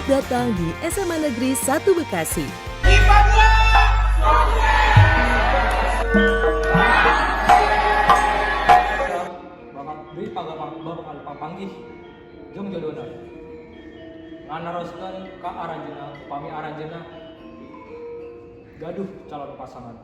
Selamat datang di SMA Negeri 1 Bekasi. Bapak beri bapak panggih jeung jodona nganaroskeun ka aranjeunna upami aranjeunna gaduh calon pasangan.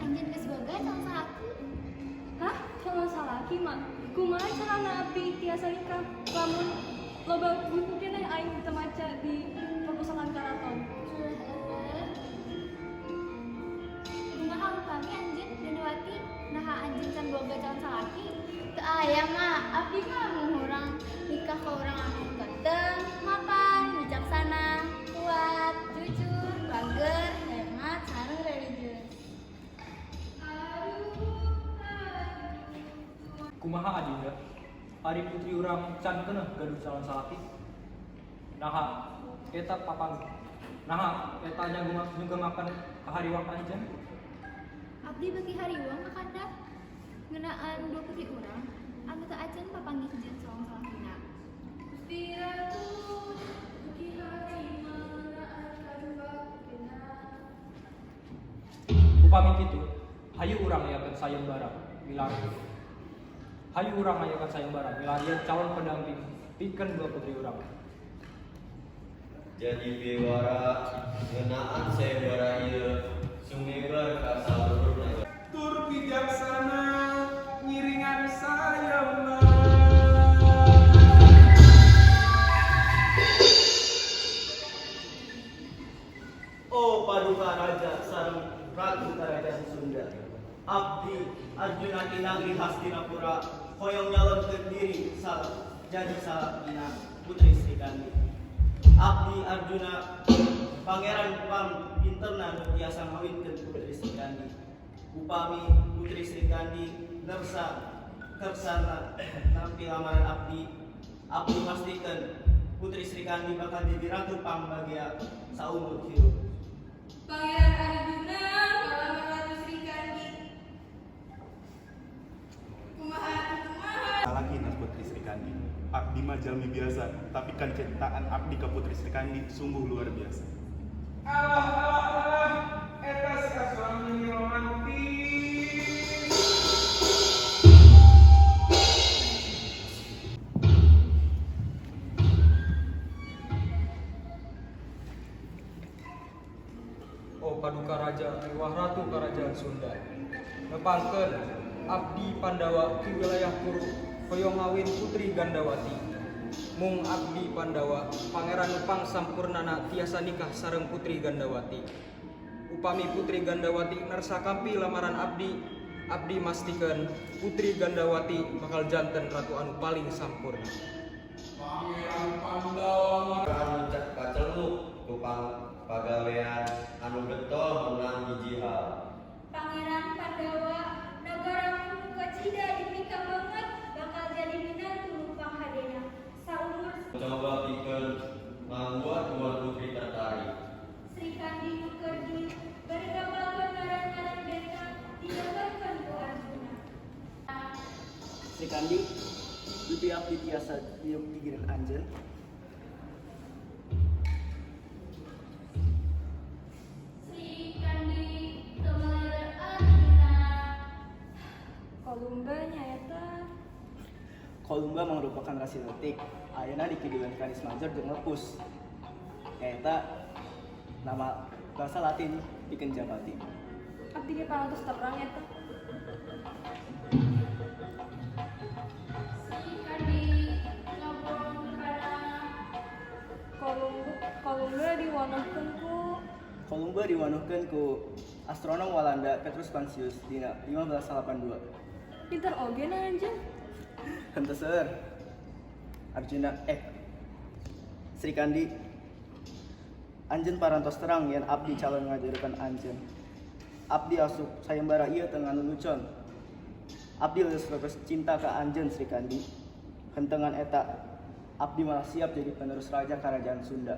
Anjeun geus boga calon salaki. Hah? Calon salaki mah? Kumaha carana abdi tiasa nikah? Lamun loba buku keneh aing teu maca di perpustakaan karaton. Kumaha upami anjeun Gendawati naha anjeun can boga calon salaki? Teu aya mah, abdi mah urang nikah ka urang anu ganteng, mapan, bijaksana, kuat, jujur, bager, hemat, sareng religius. Kumaha adinda? Ari putri urang can keuneuh gaduh calon salaki. Naha eta papanggih. Naha eta nyugemakeun kahariwang anjeun. Abdi bagi hariwang kakanda ngeunaan dua putri urang anu teu acan papanggih jeung calon salakina. Gusti Ratu bagi hariwang ngeunaan kadua putrina. Upami kitu, hayu urang ayakeun sayembara milarian. Hayu urang ayakeun sayembara milarian calon pendamping pikeun dua putri urang. Jadi bewara ngeunaan sayembara ieu sumebar ka saluruhna. Tur bijaksana ngiringan sayembara. Oh paduka raja sareng ratu kerajaan Sunda. Abdi Arjuna Kinagri Hastinapura hoyong nyalonkeun diri jadi salakina putri Sri Kandi. Abdi Arjuna Pangeran Pam Interna nu tiasa ngawinkeun putri Sri Kandi. Upami putri Sri Kandi kersana nampi lamaran abdi pastikeun putri Sri Kandi bakal jadi ratu pambagya saumur hirup. Pangeran Arjuna kalamar Ratu Sri Kandi. Kumaha? Salaki nas Putri Sri Kandi. Abdi mah jalmi biasa, tapi kan cintaan abdi ka Putri Sri Kandi sungguh luar biasa. Alah, eta suami romantis. Oh paduka raja mewah ratu kerajaan Sunda. Nepangkeun abdi Pandawa ti wilayah Kuru hoyong ngawin putri Gandawati. Mung abdi Pandawa pangeran pangsampurnana tiasa nikah sareng putri Gandawati. Upami putri Gandawati narsakampi lamaran abdi mastikeun putri Gandawati bakal janten ratu anu paling sampurna. Pangeran Pandawa Anu cek kaceluk kupang pagawean anu getol menang hiji hal. Pangeran Pandawa negara kudu kacida dipika banget bakal jadi minantu numpang hadena saumur Coba pikeun membuat dua putri tertarik. Sri Kandi nuker di bergambarkan ngaran-ngaran beta digambarkan ku Arjuna. Sri Kandi, dupi abdi tiasa diuk pikiran anjeun. Sri Kandi kemelar Arjuna. Kolumba nyaeta. Kolumba merupakan rasi letik. Ayeuna di Kidulan Kanis Major jeung Lepus. Nyaeta nama bahasa Latin pikeun Japati. Abdi ge parantos terang eta. Sri Kandi ngobrol kana Kolumba diwanahkeun ku Kolumba diwanuhkeun ku astronom Walanda Petrus Pansius dina 1582. pinter oge na anjeun. Henteu seueur. Sri Kandi anjeun parantos terang yen abdi calon ngajurukeun anjeun. Abdi asup sayembara ieu teu nganulucon. Abdi geus cinta ka anjeun Sri Kandi. Hentengan eta abdi malah siap jadi penerus raja kerajaan Sunda.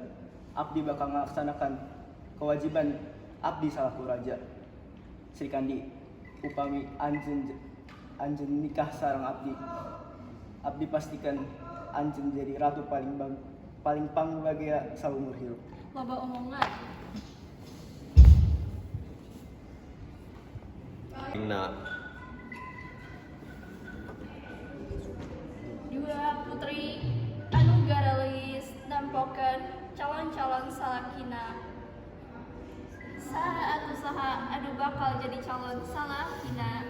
Abdi bakal melaksanakan kewajiban abdi salaku raja. Sri Kandi, upami anjen nikah sareng abdi pastikan anjen jadi ratu paling pangbahagia saumur hidup. Loba omongan. Dua putri anu garalis nampokeun calon-calon salakina. Saha atu saha anu bakal jadi calon salakina.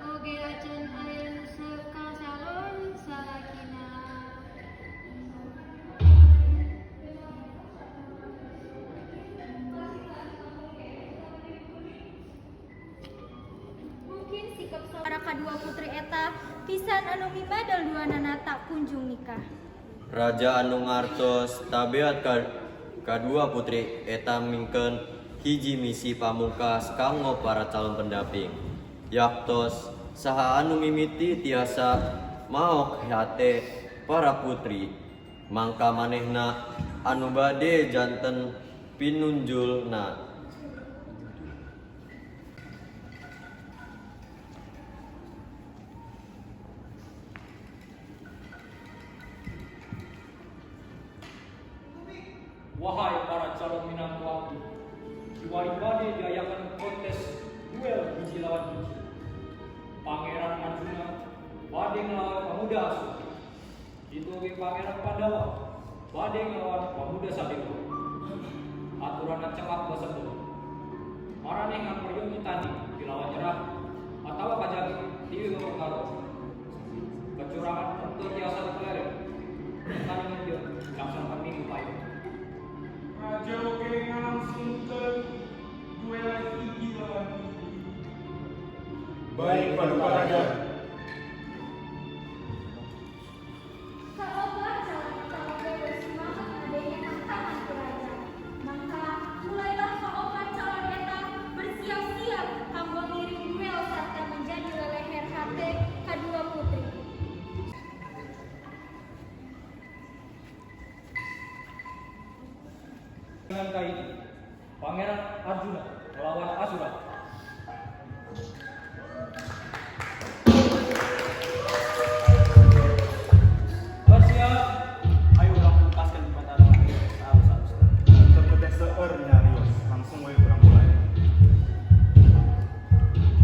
Oge acan aya sakal calon salakina. Mungkin sikap para kadua putri eta pisan anu mimadal duanana tak kunjung nikah. Raja anu ngartos tabeat kadua putri eta mingkeun hiji misi pamungkas kanggo para calon pendamping. Yaktos saha anu mimiti tiasa maok hate para putri, mangka manehna anu bade janten pinunjulna. Wahai para calon minangku abdi, diwali-wali diayakan kontes duel biji lawan biji. Pangeran Arjuna bade ngelawan pemuda Asura. Itu ge Pangeran Pandawa bade ngelawan pemuda Sadewa. Aturan cengak basa deui. Marane ngaperyeun tanding dilawan nyerah atawa kajagi ti karo. Kecurangan teu tiasa dipelere. Tandingan ieu dilaksanakan minggu payung. Raja oke ngalangsungkeun duel gigi lawan gigi. Baik Paduka Raja. Kaoba calon-calon bersemangat adanya tantangan ke raja. Maka mulailah kaoba calon eta bersiap-siap kanggo ngiring duel sarta menjadi leleher hate kadua putri. Dengan kali ini, Pangeran Arjuna melawan Asura. Bersiap. Ayo orang lepaskan di mata orang ini. Harus. Kepedas seueur nyarios, langsung we urang mulai.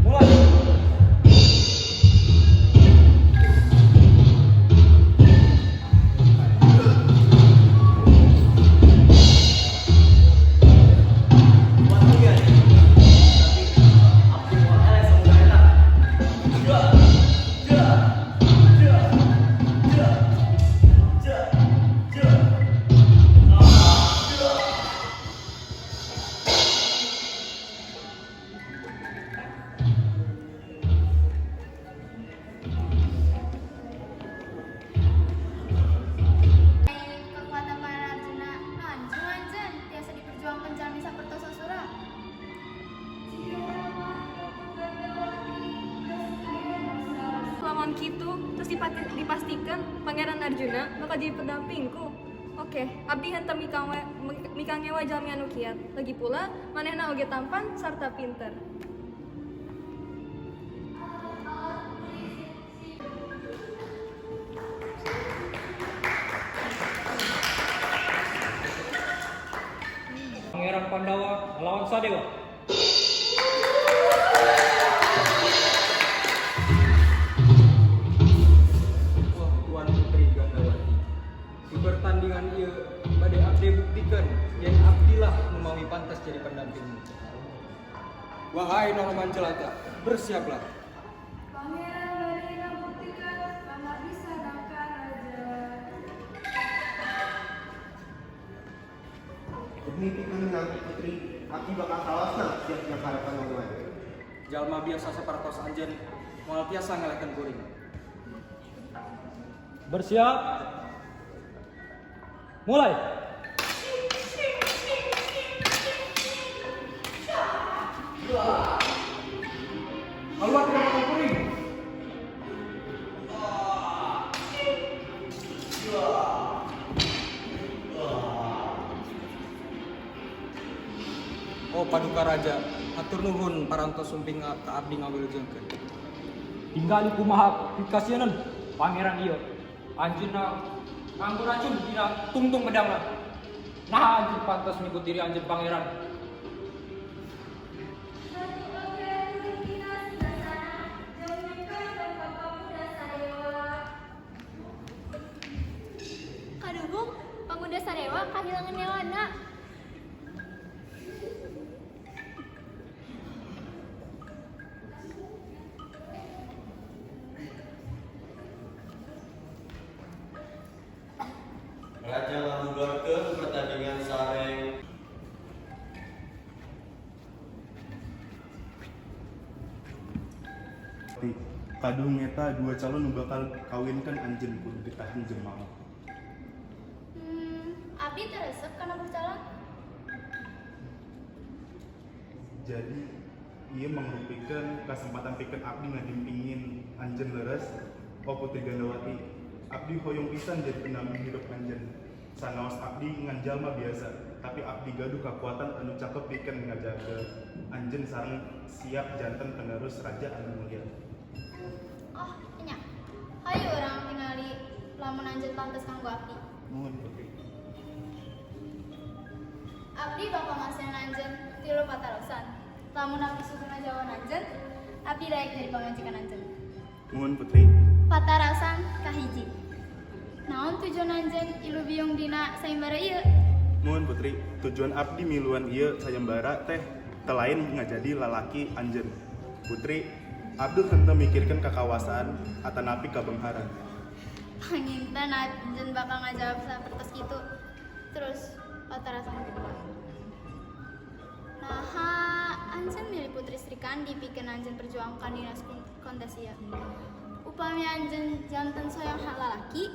Mulai. Kekuatan para Arjuna anjen tiasa diperjuangkan jalmi sapertos Asura. Lamun kitu terus dipastikan Pangeran Arjuna bakal jadi pendampingku. Oke, abdi henteu mikangewa jalmi anu kiat. Lagi pula manehna oge tampan sarta pinter. Pangeran Pandawa melawan Sadewa. Wah, Tuan Putri Gandawati. Di pertandingan ieu bade abdi buktikan yen abdilah nu mawi pantas jadi pendampingmu. Wahai Noroman Celaka, bersiaplah. Pangeran bade ngabuktikan bahwa bisa dangkan raja. Demi pikeunang putri, abdi bakal kalosna siap-siap harapan lawan. Jalma biasa sapertos anjeun moal tiasa ngelekeun kuring. Bersiap. Mulai. Keluar tidak makan kuring. paduka raja, hatur nuhun parantos sumping ka abdi ngawilujengkeun. Tinggali kumaha pikasianan pangeran ieu. Anjeunna nganggo racun dina tungtung medangna. Nah anjeun pantas ngikut diri anjeun pangeran. Kaduhung, pemuda Sarewa kahilangan nyawana. Raja ngamugorkeun pertandingan sareng. Kadung eta dua calon nu bakal kawinkan anjeun kudu ditahan jeung mau. Abdi teresep karena berjalan. Jadi ia mengrupikeun kesempatan pikeun abdi ngadimpingin anjeun leres o Putri Gandawati. Abdi hoyong pisan jadi pendamping hidup anjeun. Sanaos abdi ngan jalma biasa, tapi abdi gaduh kakuatan anu cakep pikeun ngajaga anjeun sareng siap janten penerus raja anu mulia. Oh, nya. Hayu orang tingali lamun anjeun pantes kanggo abdi. Nuhun Putri. Abdi bakal ngasihin anjeun 3 patarosan. Lamun abdi susuna jawan anjeun, abdi daek jadi pangajikan anjeun. Nuhun Putri. Patarasan kahiji. Naon tujuan anjeun ilu biung dina sayembara ieu? Nuhun Putri, tujuan abdi miluan ieu sayembara teh telain ngajadi lalaki anjeun. Putri, abdi henteu mikirkeun kakawasaan atanapi kabengharan. Panginten anjeun bakal ngajawab sapertos kitu. Terus patarasan kedua. Naha anjeun milih Putri Sri Kandi pikeun anjeun perjuangkan dinas kondasia. Upami anjeun janten soyong lalaki,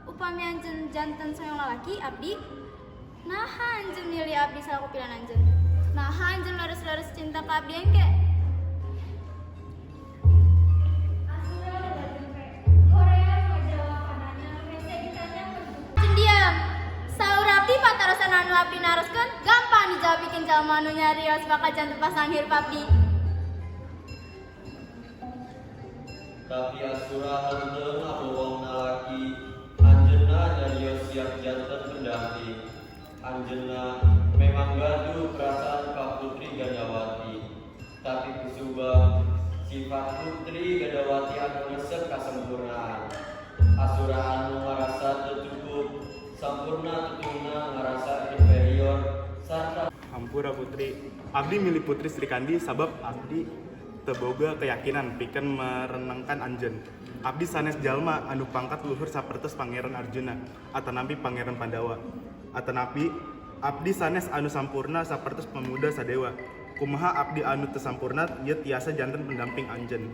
upami anjeun janten soyong lalaki abdi, naha anjeun milih abdi salaku pilihan anjeun. Naha anjeun leres-leres cinta ka abdi engke. Anjeun diam. Saur abdi patarasan anu abdi naroskeun gampang dijawab bikin jalma anu nyarios bakal janten pasangan hirup abdi. Tapi asura henteu ngabowong nalaki, anjeunna nyarios siap janten pendamping. Anjeunna memang gaduh perasaan ka Putri Gandawati, tapi kusubah sifat Putri Gandawati anu resep kasempurnaan. Asura anu ngarasa teu cukup, sampurna tutungna ngarasa inferior sarta Hampura Putri, abdi milih Putri Sri Kandi sabab abdi teboga keyakinan pikeun merenangkan anjeun. Abdi sanes jalma anu pangkat luhur sapertos Pangeran Arjuna atanapi Pangeran Pandawa. Atanapi abdi sanes anu sampurna sapertos pemuda sadewa. Kumaha abdi anu teu sampurna ieu tiasa janten pendamping anjeun.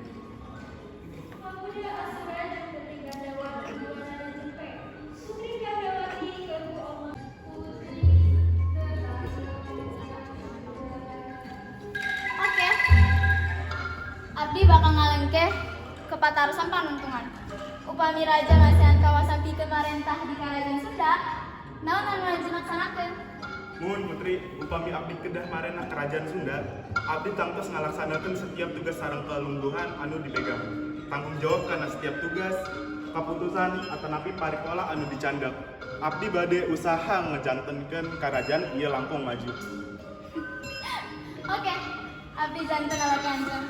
Oke. Abdi bakal ngalengkeh ke patarusan panuntungan. Upami raja ngasihan kawasan pikeun marentah di Karajaan Sunda, naon anu anjeun laksanakeun? Nuhun Putri, upami abdi kedah marena Kerajaan Sunda, abdi tangtos ngalaksanakeun setiap tugas sareng kalungguhan anu dipegang. Tanggung jawab karena setiap tugas, keputusan atanapi parikola anu dicandak. Abdi bade usaha ngejantenkeun karajaan ieu langkung maju. Oke. Abdi janten lalaki anjeun.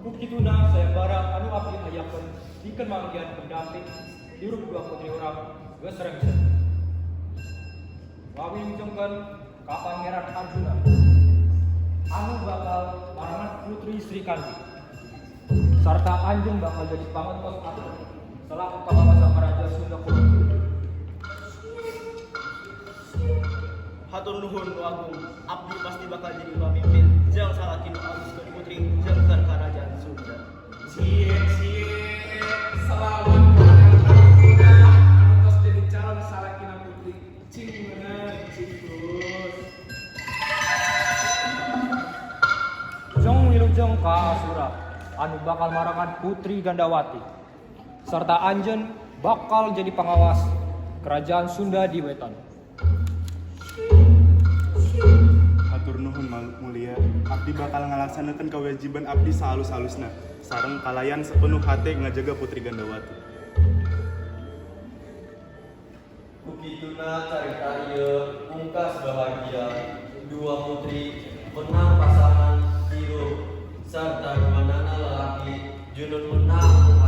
Kukituna sayembara anu abdi ayakeun dikeun manggihan pendamping hirup dua putri urang geus rengset. Ngawilujengkeun ka Pangeran Arjuna anu bakal marangan Putri Sri Kandi. Sarta anjeun bakal jadi pangentos atuh selaku kapamasa Raja Sunda Kuno. Hatur nuhun nu agung, abdi pasti bakal jadi pamimpin jeung salaki nu alus ke Putri jeung ke Karajaan Sunda. Cie, selamat bakal marangan Putri Gandawati. Serta Anjen bakal jadi pengawas kerajaan Sunda di Wetan. Hatur nuhun mulia, abdi bakal ngalaksanakan kewajiban abdi sehalus-halusna sareng kalayan sepenuh hati ngajaga Putri Gandawati. Kukituna carita ieu pungkas bahagia dua putri menang pasangan hirup sarta dua nana lelaki junun menang